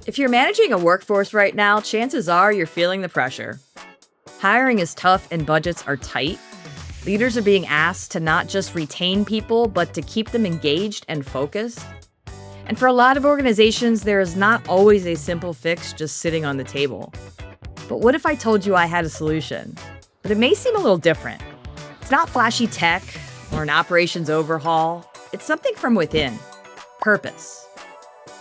If you're managing a workforce right now, chances are you're feeling the pressure. Hiring is tough and budgets are tight. Leaders are being asked to not just retain people, but to keep them engaged and focused. And for a lot of organizations, there is not always a simple fix just sitting on the table. But what if I told you I had a solution? But it may seem a little different. It's not flashy tech or an operations overhaul. It's something from within. Purpose.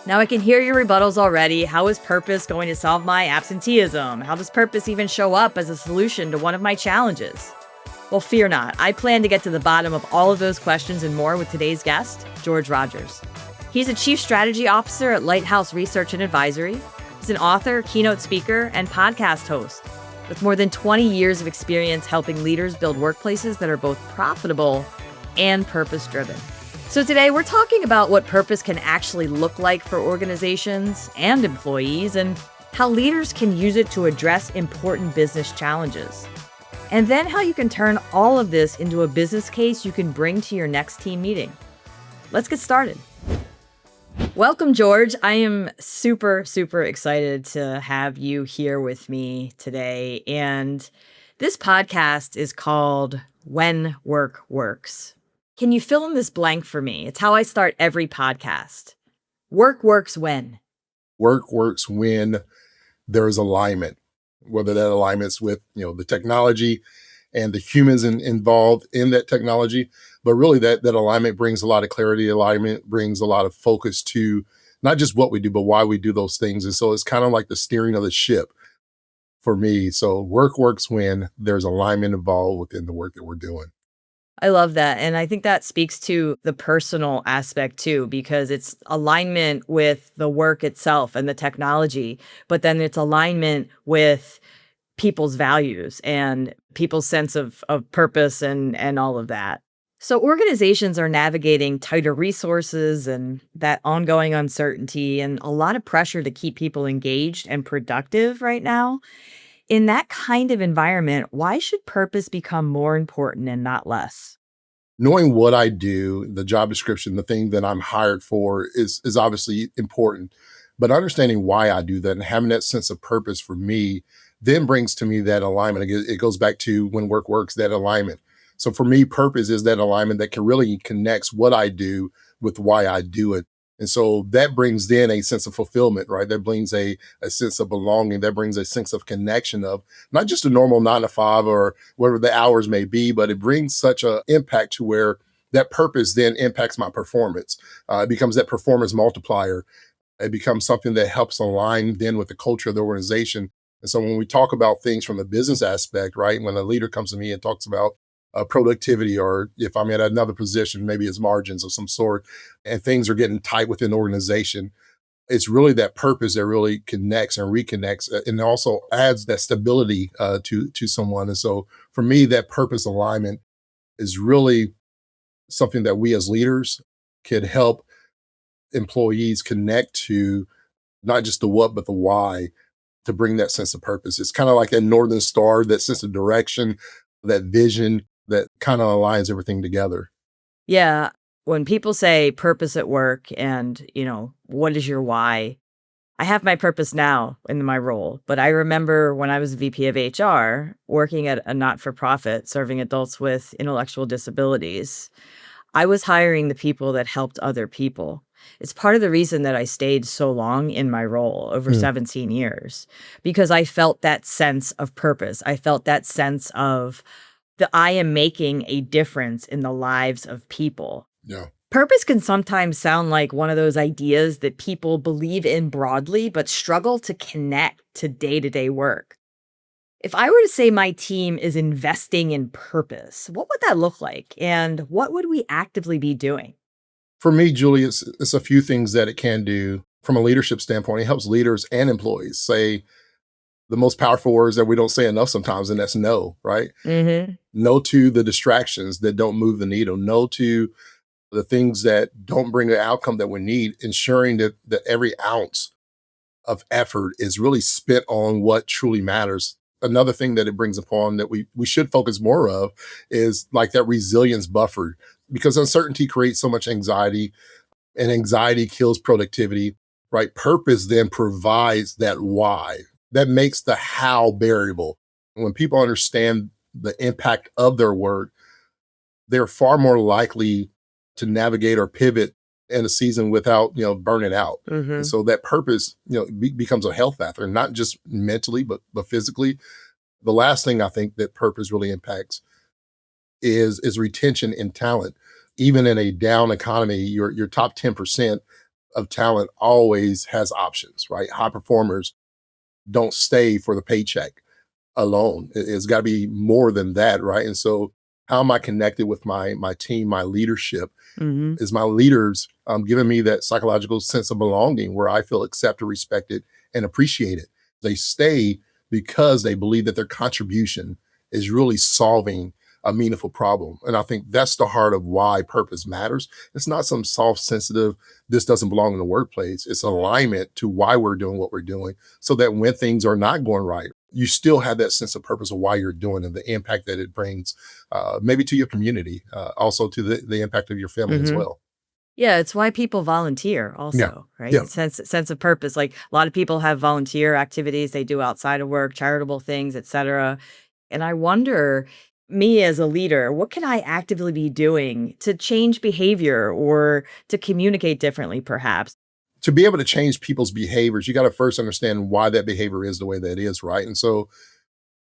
Now I can hear your rebuttals already. How is purpose going to solve my absenteeism? How does purpose even show up as a solution to one of my challenges? Well, fear not. I plan to get to the bottom of all of those questions and more with today's guest, George Rogers. He's a Chief Strategy Officer at Lighthouse Research Advisory. He's an author, keynote speaker, and podcast host with more than 20 years of experience helping leaders build workplaces that are both profitable and purpose-driven. So today we're talking about what purpose can actually look like for organizations and employees and how leaders can use it to address important business challenges. And then how you can turn all of this into a business case you can bring to your next team meeting. Let's get started. Welcome, George. I am super excited to have you here with me today. And this podcast is called When Work Works. Can you fill in this blank for me? It's how I start every podcast. Work works when? Work works when there's alignment, whether that alignment's with, the technology and the humans involved in that technology. But really that alignment brings a lot of clarity. Alignment brings a lot of focus to not just what we do, but why we do those things. And so it's kind of like the steering of the ship for me. So work works when there's alignment involved within the work that we're doing. I love that. And I think that speaks to the personal aspect too, because it's alignment with the work itself and the technology, but then it's alignment with people's values and people's sense of purpose and all of that. So organizations are navigating tighter resources and that ongoing uncertainty and a lot of pressure to keep people engaged and productive right now. In that kind of environment, why should purpose become more important and not less? Knowing what I do, the job description, the thing that I'm hired for is obviously important, but understanding why I do that and having that sense of purpose for me then brings to me that alignment. It goes back to when work works, that alignment. So for me, purpose is that alignment that can really connects what I do with why I do it. And so that brings then a sense of fulfillment, right? That brings a sense of belonging. That brings a sense of connection of not just a normal 9 to 5 or whatever the hours may be, but it brings such an impact to where that purpose then impacts my performance. It becomes that performance multiplier. It becomes something that helps align then with the culture of the organization. And so when we talk about things from the business aspect, right? When a leader comes to me and talks about productivity, or if I'm at another position, maybe it's margins of some sort, and things are getting tight within the organization, it's really that purpose that really connects and reconnects and also adds that stability to someone. And so for me, that purpose alignment is really something that we as leaders could help employees connect to, not just the what, but the why, to bring that sense of purpose. It's kind of like that Northern Star, that sense of direction, that vision that kind of aligns everything together. Yeah. When people say purpose at work and, what is your why? I have my purpose now in my role, but I remember when I was VP of HR working at a not-for-profit serving adults with intellectual disabilities, I was hiring the people that helped other people. It's part of the reason that I stayed so long in my role, over 17 years, because I felt that sense of purpose. I felt that sense of that I am making a difference in the lives of people. Yeah. Purpose can sometimes sound like one of those ideas that people believe in broadly, but struggle to connect to day-to-day work. If I were to say my team is investing in purpose, what would that look like? And what would we actively be doing? For me, Julie, it's a few things that it can do from a leadership standpoint. It helps leaders and employees say the most powerful words that we don't say enough sometimes, and that's no, right? Mm-hmm. No to the distractions that don't move the needle. No to the things that don't bring the outcome that we need, ensuring that every ounce of effort is really spent on what truly matters. Another thing that it brings upon that we should focus more of is like that resilience buffer, because uncertainty creates so much anxiety, and anxiety kills productivity. right? Purpose then provides that why. That makes the how variable. When people understand the impact of their work, they're far more likely to navigate or pivot in a season without, burning out. And Hmm. so that purpose, becomes a health factor, not just mentally, but physically. The last thing I think that purpose really impacts is retention and talent. Even in a down economy, your top 10% of talent always has options, right? High performers don't stay for the paycheck alone. It's got to be more than that, right? And so, how am I connected with my team, my leadership? Hmm. Is my leaders giving me that psychological sense of belonging where I feel accepted, respected, and appreciated? They stay because they believe that their contribution is really solving a meaningful problem. And I think that's the heart of why purpose matters. It's not some soft, sensitive, this doesn't belong in the workplace. It's alignment to why we're doing what we're doing so that when things are not going right, you still have that sense of purpose of why you're doing and the impact that it brings, maybe to your community, also to the impact of your family as Hmm. well. Yeah, it's why people volunteer Yeah. also, right? Yeah. Sense of purpose. Like a lot of people have volunteer activities they do outside of work, charitable things, etc. And I wonder, me as a leader, what can I actively be doing to change behavior or to communicate differently, perhaps? To be able to change people's behaviors, you got to first understand why that behavior is the way that it is, right? And so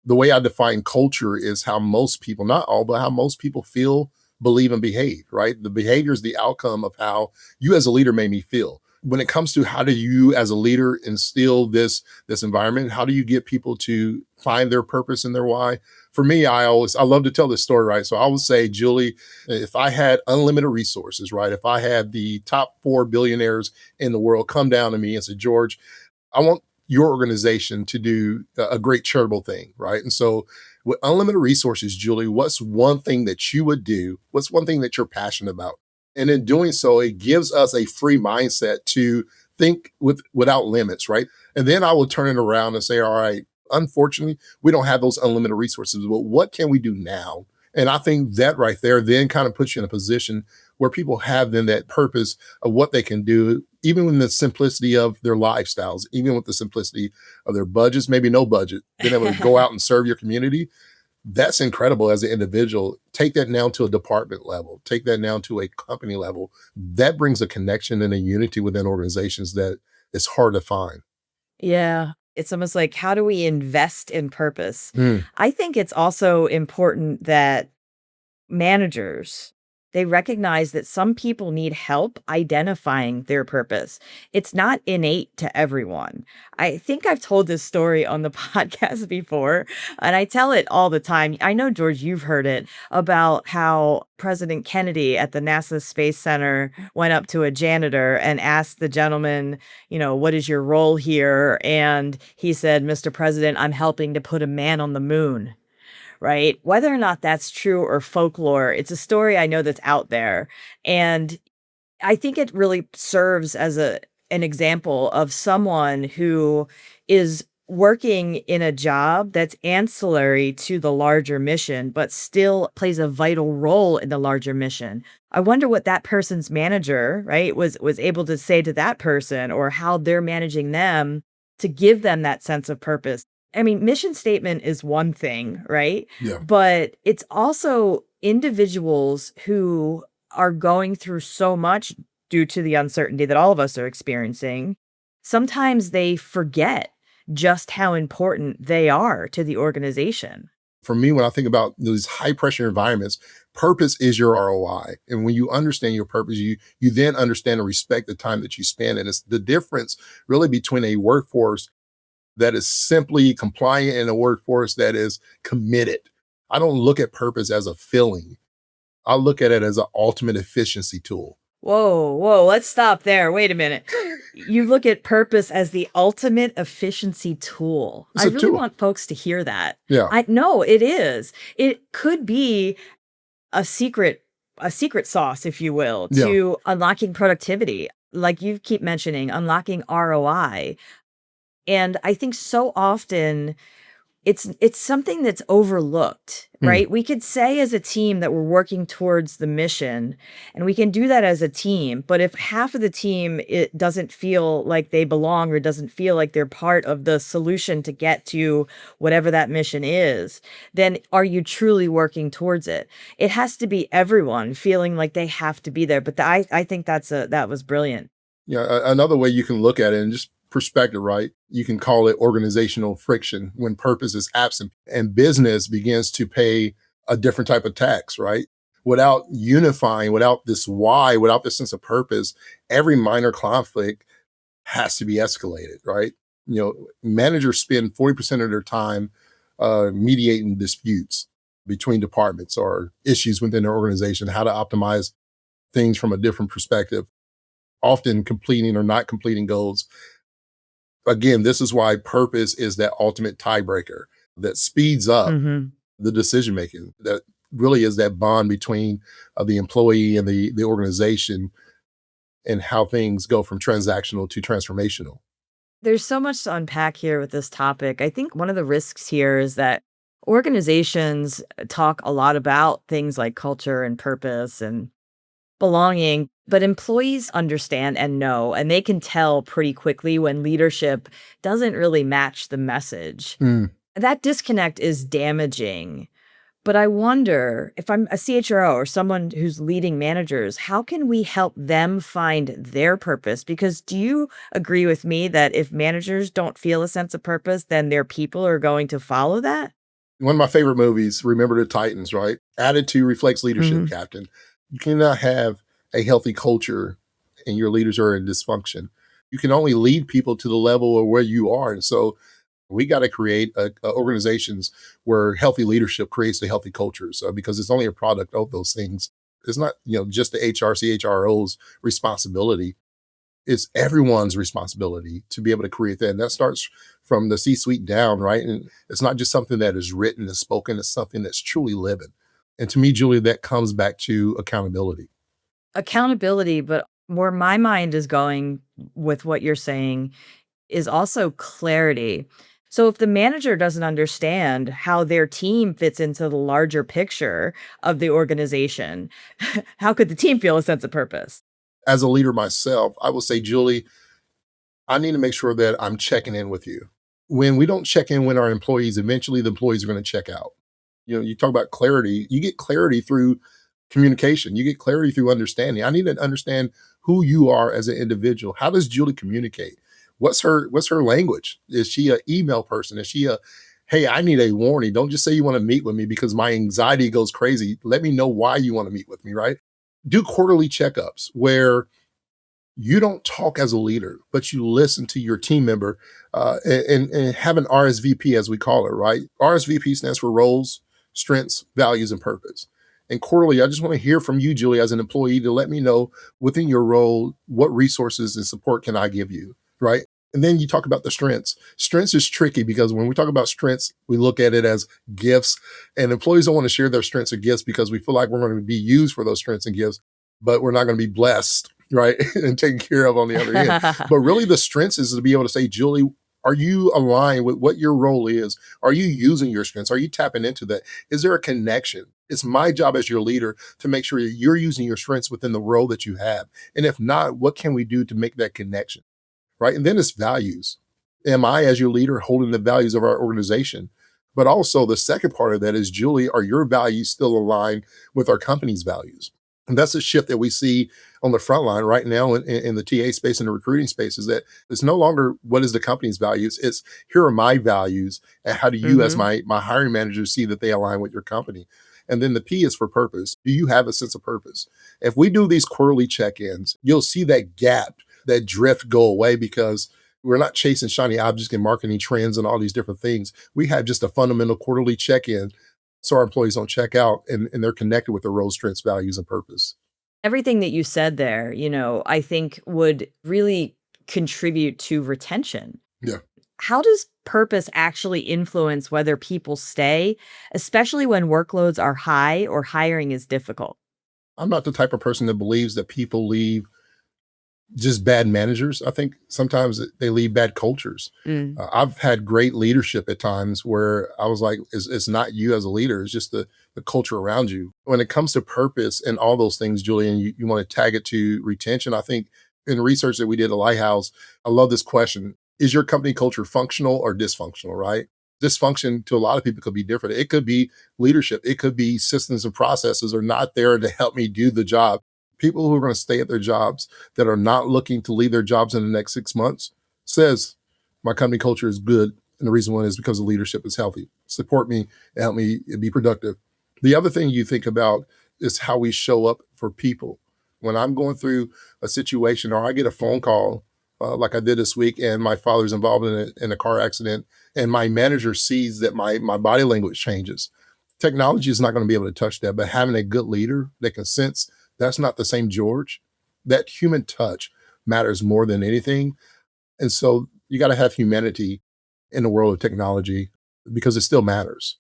the way I define culture is how most people, not all, but how most people feel, believe, and behave, right? The behavior is the outcome of how you as a leader made me feel. When it comes to how do you as a leader instill this environment, how do you get people to find their purpose and their why? For me, I love to tell this story, right? So I would say, Julie, if I had unlimited resources, right? If I had the top 4 billionaires in the world come down to me and say, George, I want your organization to do a great charitable thing, right? And so, with unlimited resources, Julie, what's one thing that you would do? What's one thing that you're passionate about? And in doing so, it gives us a free mindset to think without limits, right? And then I will turn it around and say, all right, unfortunately, we don't have those unlimited resources, but what can we do now? And I think that right there then kind of puts you in a position where people have then that purpose of what they can do, even in the simplicity of their lifestyles, even with the simplicity of their budgets, maybe no budget, being able to go out and serve your community. That's incredible as an individual. Take that now to a department level, take that now to a company level. That brings a connection and a unity within organizations that is hard to find. Yeah. It's almost like, how do we invest in purpose? Mm, I think it's also important that managers, they recognize that some people need help identifying their purpose. It's not innate to everyone. I think I've told this story on the podcast before, and I tell it all the time. I know, George, you've heard it about how President Kennedy at the NASA Space Center went up to a janitor and asked the gentleman, what is your role here? And he said, Mr. President, I'm helping to put a man on the moon, right? Whether or not that's true or folklore, it's a story I know that's out there. And I think it really serves as an example of someone who is working in a job that's ancillary to the larger mission, but still plays a vital role in the larger mission. I wonder what that person's manager, right, was able to say to that person, or how they're managing them to give them that sense of purpose. I mean, mission statement is one thing, right? yeah. But it's also individuals who are going through so much due to the uncertainty that all of us are experiencing. Sometimes they forget just how important they are to the organization. For me, when I think about these high pressure environments, purpose is your ROI. And when you understand your purpose, you then understand and respect the time that you spend. And it's the difference really between a workforce that is simply compliant and a workforce that is committed. I don't look at purpose as a feeling. I look at it as an ultimate efficiency tool. Whoa, whoa, let's stop there. Wait a minute. You look at purpose as the ultimate efficiency tool. It's I a really tool. want folks to hear that. Yeah. I no, it is. It could be a secret a secret sauce, if you will, Yeah. to unlocking productivity. Like you keep mentioning, unlocking ROI. And I think so often It's something that's overlooked, Hmm. right? We could say as a team that we're working towards the mission, and we can do that as a team, but if half of the team, it doesn't feel like they belong or doesn't feel like they're part of the solution to get to whatever that mission is, then are you truly working towards it? It has to be everyone feeling like they have to be there, but I think that was brilliant. Yeah, another way you can look at it and just perspective, right? You can call it organizational friction when purpose is absent and business begins to pay a different type of tax, right? Without unifying, without this why, without this sense of purpose, every minor conflict has to be escalated, right? Managers spend 40% of their time mediating disputes between departments or issues within their organization, how to optimize things from a different perspective, often completing or not completing goals. Again, this is why purpose is that ultimate tiebreaker that speeds up Mhm. the decision making. That really is that bond between the employee and the organization, and how things go from transactional to transformational. There's so much to unpack here with this topic. I think one of the risks here is that organizations talk a lot about things like culture and purpose and belonging, but employees understand and know, and they can tell pretty quickly when leadership doesn't really match the message. Mm. That disconnect is damaging. But I wonder if I'm a CHRO or someone who's leading managers, how can we help them find their purpose? Because do you agree with me that if managers don't feel a sense of purpose, then their people are going to follow that? One of my favorite movies, Remember the Titans, right? Attitude reflects leadership, Mhm. Captain. You cannot have a healthy culture and your leaders are in dysfunction. You can only lead people to the level of where you are. And so we got to create organizations where healthy leadership creates the healthy cultures, because it's only a product of those things. It's not, just the HRCHRO's responsibility. It's everyone's responsibility to be able to create that. And that starts from the C suite down, right? And it's not just something that is written and spoken, it's something that's truly living. And to me, Julie, that comes back to accountability. Accountability, but where my mind is going with what you're saying is also clarity. So if the manager doesn't understand how their team fits into the larger picture of the organization, how could the team feel a sense of purpose? As a leader myself, I will say, Julie, I need to make sure that I'm checking in with you. When we don't check in with our employees, eventually the employees are going to check out. You talk about clarity, you get clarity through communication, you get clarity through understanding. I need to understand who you are as an individual. How does Julie communicate? What's her language? Is she an email person? Is she a, hey, I need a warning. Don't just say you want to meet with me because my anxiety goes crazy. Let me know why you want to meet with me, right? Do quarterly checkups where you don't talk as a leader, but you listen to your team member, and have an RSVP, as we call it, right? RSVP stands for roles, strengths, values, and purpose. And quarterly, I just want to hear from you, Julie, as an employee, to let me know within your role, what resources and support can I give you, right? And then you talk about the strengths. Strengths is tricky because when we talk about strengths, we look at it as gifts, and employees don't want to share their strengths or gifts because we feel like we're going to be used for those strengths and gifts, but we're not going to be blessed, right? And taken care of on the other end. But really, the strengths is to be able to say, Julie, are you aligned with what your role is? Are you using your strengths? Are you tapping into that? Is there a connection? It's my job as your leader to make sure that you're using your strengths within the role that you have. And if not, what can we do to make that connection? Right. And then it's values. Am I, as your leader, holding the values of our organization? But also, the second part of that is, Julie, are your values still aligned with our company's values? And that's a shift that we see on the front line right now in the TA space and the recruiting space, is that it's no longer what is the company's values. It's, here are my values, and how do you, as Mhm. my hiring manager, see that they align with your company? And then the P is for purpose. Do you have a sense of purpose? If we do these quarterly check-ins, you'll see that gap, that drift go away, because we're not chasing shiny objects and marketing trends and all these different things. We have just a fundamental quarterly check-in so our employees don't check out, and they're connected with their role, strengths, values, and purpose. Everything that you said there, I think would really contribute to retention. Yeah. How does purpose actually influence whether people stay, especially when workloads are high or hiring is difficult? I'm not the type of person that believes that people leave just bad managers. I think sometimes they leave bad cultures. Mm. I've had great leadership at times where I was like, it's not you as a leader, it's just the culture around you. When it comes to purpose and all those things, Julian, you want to tag it to retention. I think in research that we did at Lighthouse, I love this question. Is your company culture functional or dysfunctional, right? Dysfunction to a lot of people could be different. It could be leadership. It could be systems and processes are not there to help me do the job. People who are going to stay at their jobs that are not looking to leave their jobs in the next 6 months says my company culture is good. And the reason one is because the leadership is healthy. Support me and help me be productive. The other thing you think about is how we show up for people. When I'm going through a situation or I get a phone call like I did this week and my father's involved in a car accident and my manager sees that my body language changes. Technology is not going to be able to touch that, but having a good leader that can sense that's not the same George, that human touch matters more than anything. And so you got to have humanity in the world of technology because it still matters.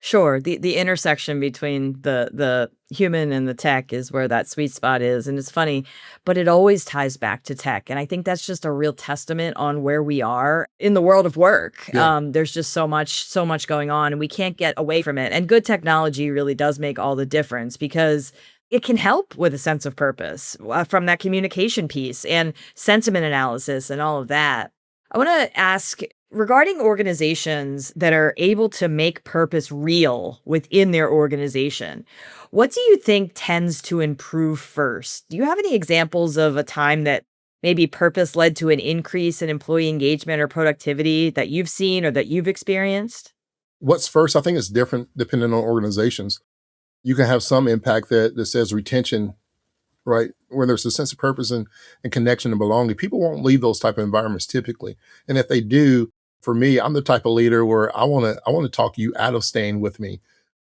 Sure, the intersection between the human and the tech is where that sweet spot is, and it's funny, but it always ties back to tech, and I think that's just a real testament on where we are in the world of work. Yeah. There's just so much going on, and we can't get away from it, and good technology really does make all the difference because it can help with a sense of purpose, from that communication piece and sentiment analysis and all of that. I wanna ask, regarding organizations that are able to make purpose real within their organization, what do you think tends to improve first? Do you have any examples of a time that maybe purpose led to an increase in employee engagement or productivity that you've seen or that you've experienced? What's first, I think it's different depending on organizations. You can have some impact that says retention, right? Where there's a sense of purpose and connection and belonging. People won't leave those type of environments typically. And if they do, for me, I'm the type of leader where I want to talk you out of staying with me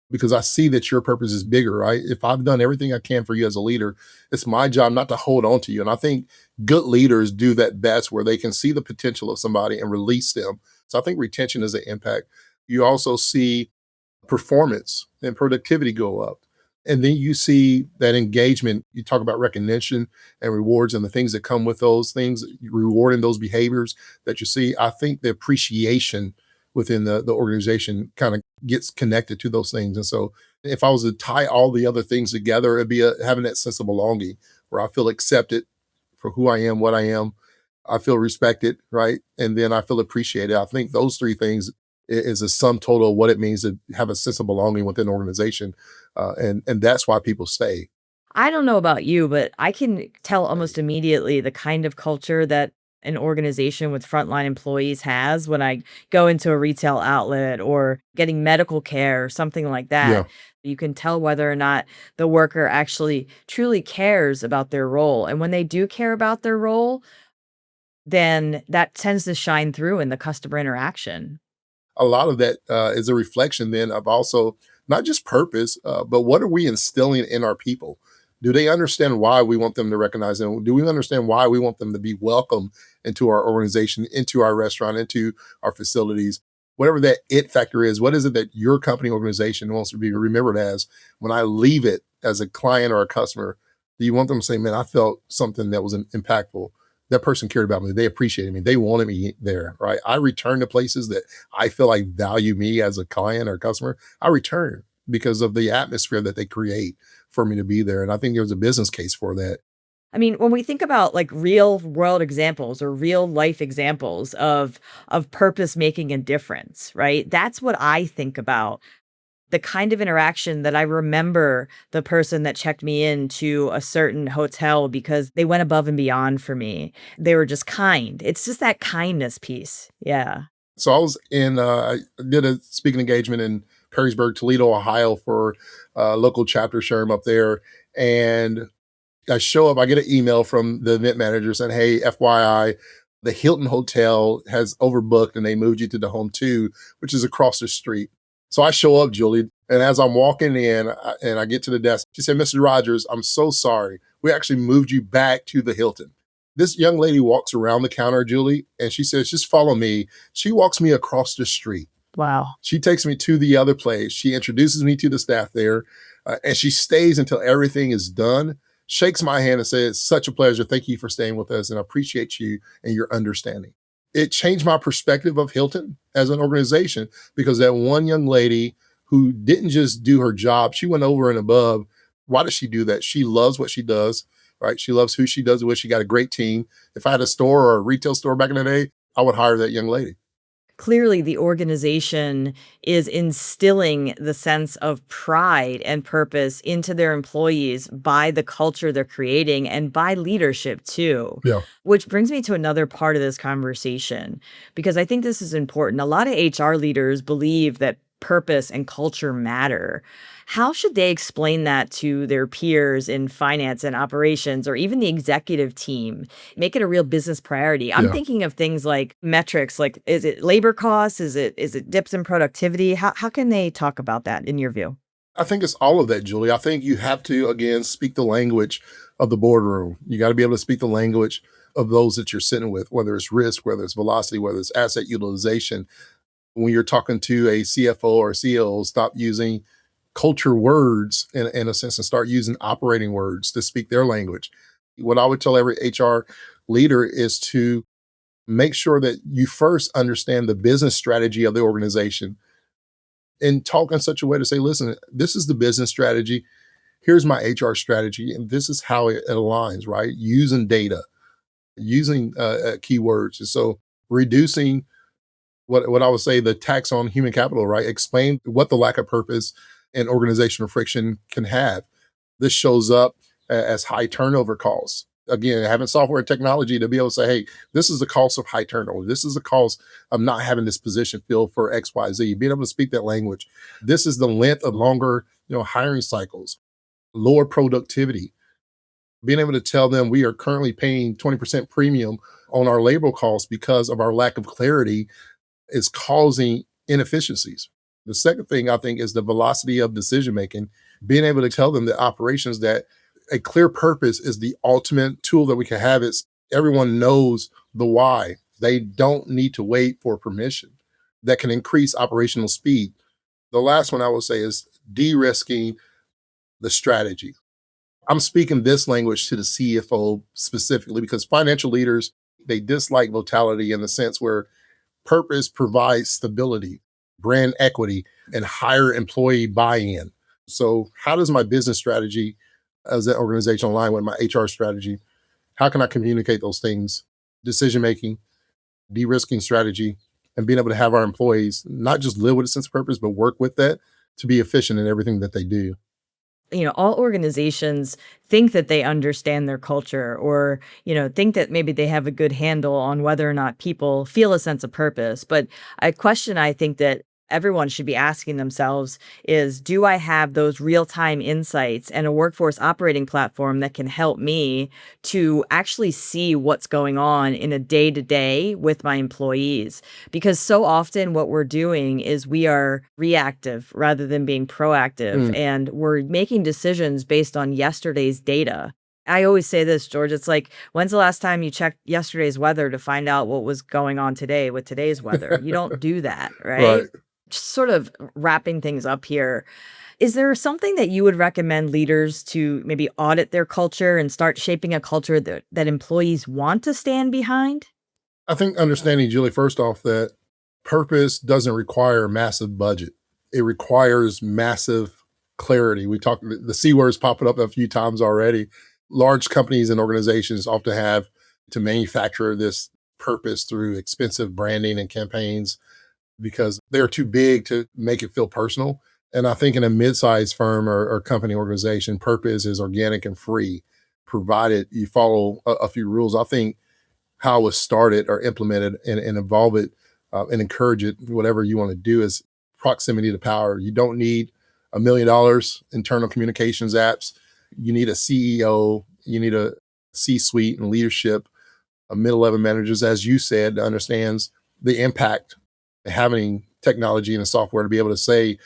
because I see that your purpose is bigger, right? If I've done everything I can for you as a leader, it's my job not to hold on to you. And I think good leaders do that best where they can see the potential of somebody and release them. So I think retention is an impact. You also see performance and productivity go up. And then you see that engagement. You talk about recognition and rewards and the things that come with those things, rewarding those behaviors that you see. I think the appreciation within the organization kind of gets connected to those things. And so if I was to tie all the other things together, it'd be having that sense of belonging where I feel accepted for who I am, what I am. I feel respected, right? And then I feel appreciated. I think those three things is a sum total of what it means to have a sense of belonging within an organization. And that's why people stay. I don't know about you, but I can tell almost immediately the kind of culture that an organization with frontline employees has when I go into a retail outlet or getting medical care or something like Yeah. that. You can tell whether or not the worker actually truly cares about their role. And when they do care about their role, then that tends to shine through in the customer interaction. A lot of that is a reflection then of also not just purpose, but what are we instilling in our people? Do they understand why we want them to recognize them? Do we understand why we want them to be welcome into our organization, into our restaurant, into our facilities? Whatever that it factor is, what is it that your company organization wants to be remembered as? When I leave it as a client or a customer, do you want them to say, man, I felt something that was impactful? That person cared about me. They appreciated me. They wanted me there, right? I return to places that I feel like value me as a client or customer. I return because of the atmosphere that they create for me to be there. And I think there's a business case for that. I mean, when we think about like real world examples or real life examples of purpose making a difference, right? That's what I think about. The kind of interaction that I remember the person that checked me into a certain hotel because they went above and beyond for me. They were just kind. It's just that kindness piece. Yeah. So I did a speaking engagement in Perrysburg, Toledo, Ohio for a local chapter SHRM up there. And I show up, I get an email from the event manager saying, hey, FYI, the Hilton Hotel has overbooked and they moved you to the Home 2, which is across the street. So I show up, Julie, and as I'm walking in and I get to the desk, she said, Mr. Rogers, I'm so sorry. We actually moved you back to the Hilton. This young lady walks around the counter, Julie, and she says, just follow me. She walks me across the street. Wow. She takes me to the other place. She introduces me to the staff there, and she stays until everything is done. shakes my hand and says, "It's such a pleasure. Thank you for staying with us, and I appreciate you and your understanding." It changed my perspective of Hilton as an organization because that one young lady who didn't just do her job, she went over and above. Why does she do that? She loves what she does, right? She loves who she does it with. She got a great team. If I had a store or a retail store back in the day, I would hire that young lady. Clearly, the organization is instilling the sense of pride and purpose into their employees by the culture they're creating and by leadership too. Yeah. Which brings me to another part of this conversation, because I think this is important. A lot of HR leaders believe that purpose and culture matter. How should they explain that to their peers in finance and operations or even the executive team? Make it a real business priority. I'm Yeah. thinking of things like metrics, like is it labor costs? Is it dips in productivity? How can they talk about that in your view? I think it's all of that, Julie. I think you have to, again, speak the language of the boardroom. You got to be able to speak the language of those that you're sitting with, whether it's risk, whether it's velocity, whether it's asset utilization. When you're talking to a CFO or CEO, stop using culture words in a sense and start using operating words to speak their language. What I would tell every HR leader is to make sure that you first understand the business strategy of the organization and talk in such a way to say, listen, this is the business strategy. Here's my HR strategy. And this is how it aligns, right? Using data, using keywords. And so reducing what I would say the tax on human capital, right? Explain what the lack of purpose and organizational friction can have. This shows up as high turnover costs. Again, having software and technology to be able to say, hey, this is the cost of high turnover. This is the cost of not having this position filled for XYZ, being able to speak that language. This is the length of longer, hiring cycles, lower productivity. Being able to tell them we are currently paying 20% premium on our labor costs because of our lack of clarity is causing inefficiencies. The second thing I think is the velocity of decision making, being able to tell them the operations that a clear purpose is the ultimate tool that we can have. It's everyone knows the why. They don't need to wait for permission. That can increase operational speed. The last one I will say is de-risking the strategy. I'm speaking this language to the CFO specifically because financial leaders, they dislike volatility in the sense where purpose provides stability, brand equity, and higher employee buy-in. So how does my business strategy as an organization align with my HR strategy? How can I communicate those things? Decision making, de-risking strategy, and being able to have our employees not just live with a sense of purpose, but work with that to be efficient in everything that they do. All organizations think that they understand their culture or, think that maybe they have a good handle on whether or not people feel a sense of purpose. But a question I think that everyone should be asking themselves is, do I have those real-time insights and a workforce operating platform that can help me to actually see what's going on in a day-to-day with my employees? Because so often what we're doing is we are reactive rather than being proactive, Mm, and we're making decisions based on yesterday's data. I always say this, George, it's like, when's the last time you checked yesterday's weather to find out what was going on today with today's weather? You don't do that, right? right. Just sort of wrapping things up here. Is there something that you would recommend leaders to maybe audit their culture and start shaping a culture that employees want to stand behind? I think understanding, Julie, first off, that purpose doesn't require a massive budget. It requires massive clarity. We talked, the C words popping up a few times already. Large companies and organizations often have to manufacture this purpose through expensive branding and campaigns because they're too big to make it feel personal. And I think in a mid-sized firm or company organization, purpose is organic and free, provided you follow a few rules. I think how it was started or implemented and evolve it and encourage it, whatever you want to do is proximity to power. You don't need $1 million internal communications apps. You need a CEO, you need a C-suite and leadership, a mid-level managers, as you said, that understands the impact of having technology and software to be able to say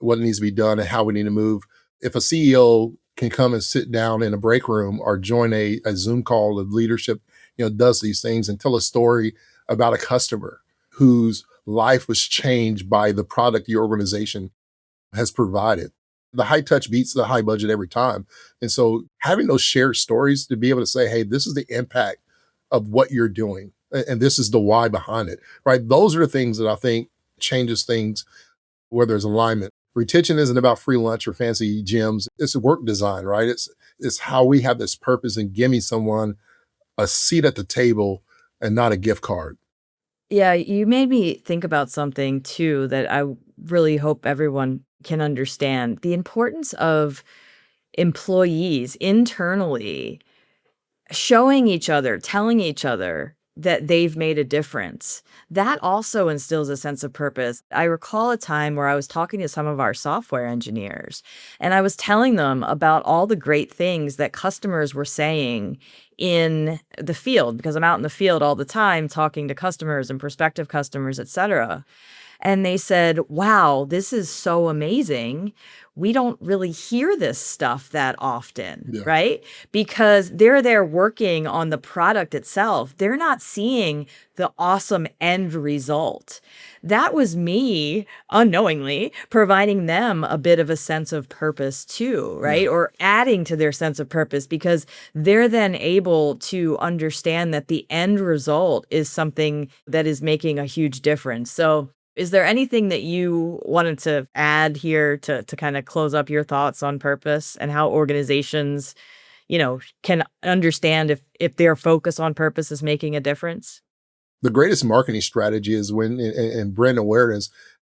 what needs to be done and how we need to move. If a CEO can come and sit down in a break room or join a Zoom call of leadership, does these things and tell a story about a customer whose life was changed by the product your organization has provided. The high touch beats the high budget every time. And so having those shared stories to be able to say, hey, this is the impact of what you're doing. And this is the why behind it, right? Those are the things that I think changes things where there's alignment. Retention isn't about free lunch or fancy gyms. It's work design, right? It's how we have this purpose in giving someone a seat at the table and not a gift card. Yeah, you made me think about something too that I really hope everyone can understand. The importance of employees internally showing each other, telling each other that they've made a difference. That also instills a sense of purpose. I recall a time where I was talking to some of our software engineers, and I was telling them about all the great things that customers were saying in the field, because I'm out in the field all the time talking to customers and prospective customers, et cetera. And they said, wow, this is so amazing. We don't really hear this stuff that often, right? Because they're there working on the product itself. They're not seeing the awesome end result. That was me unknowingly providing them a bit of a sense of purpose too, right? Or adding to their sense of purpose, because they're then able to understand that the end result is something that is making a huge difference. So is there anything that you wanted to add here to kind of close up your thoughts on purpose and how organizations, can understand if their focus on purpose is making a difference? The greatest marketing strategy is when, and brand awareness,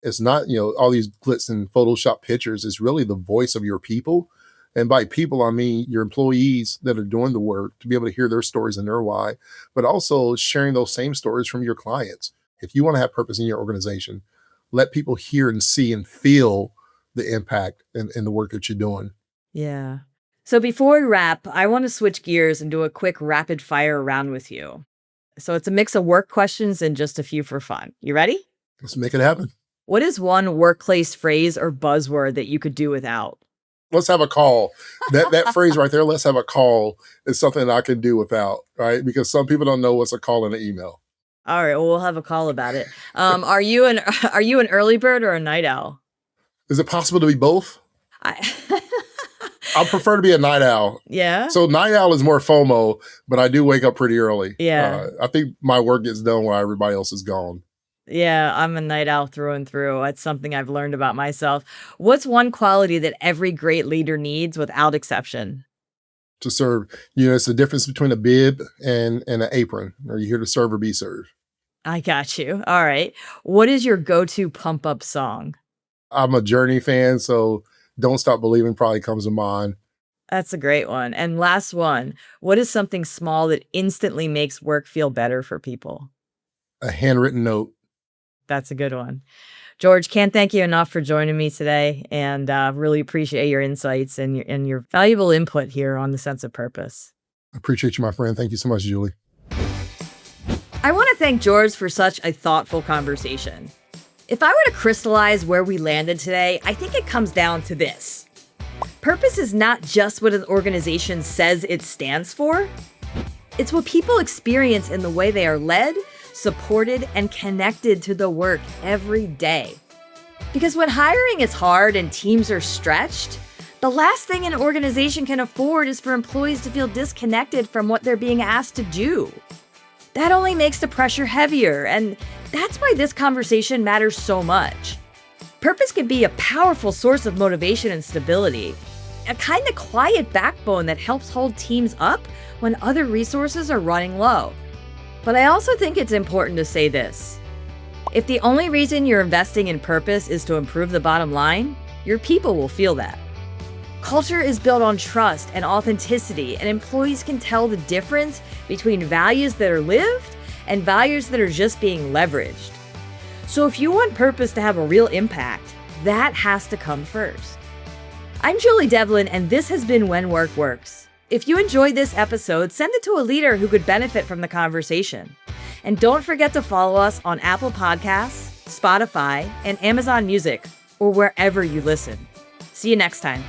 it's not, all these glitz and Photoshop pictures. It's really the voice of your people. And by people, I mean your employees that are doing the work, to be able to hear their stories and their why, but also sharing those same stories from your clients. If you want to have purpose in your organization, let people hear and see and feel the impact in the work that you're doing. Yeah. So before we wrap, I want to switch gears and do a quick rapid fire round with you. So it's a mix of work questions and just a few for fun. You ready? Let's make it happen. What is one workplace phrase or buzzword that you could do without? Let's have a call. That phrase right there, let's have a call, is something I can do without, right? Because some people don't know what's a call in an email. All right, well, we'll have a call about it. Are you an early bird or a night owl? Is it possible to be both? I prefer to be a night owl. Yeah. So night owl is more FOMO, but I do wake up pretty early. Yeah. I think my work gets done while everybody else is gone. Yeah, I'm a night owl through and through. That's something I've learned about myself. What's one quality that every great leader needs without exception? To serve. It's the difference between a bib and an apron. Are you here to serve or be served? I got you. All right. What is your go-to pump up song? I'm a Journey fan, so Don't Stop Believing probably comes to mind. That's a great one. And last one, what is something small that instantly makes work feel better for people? A handwritten note. That's a good one. George, can't thank you enough for joining me today, and really appreciate your insights and your valuable input here on the sense of purpose. I appreciate you, my friend. Thank you so much, Julie. I want to thank George for such a thoughtful conversation. If I were to crystallize where we landed today, I think it comes down to this. Purpose is not just what an organization says it stands for. It's what people experience in the way they are led, supported, and connected to the work every day. Because when hiring is hard and teams are stretched, the last thing an organization can afford is for employees to feel disconnected from what they're being asked to do. That only makes the pressure heavier, and that's why this conversation matters so much. Purpose can be a powerful source of motivation and stability, a kind of quiet backbone that helps hold teams up when other resources are running low. But I also think it's important to say this. If the only reason you're investing in purpose is to improve the bottom line, your people will feel that. Culture is built on trust and authenticity, and employees can tell the difference between values that are lived and values that are just being leveraged. So if you want purpose to have a real impact, that has to come first. I'm Julie Develin, and this has been When Work Works. If you enjoyed this episode, send it to a leader who could benefit from the conversation. And don't forget to follow us on Apple Podcasts, Spotify, and Amazon Music, or wherever you listen. See you next time.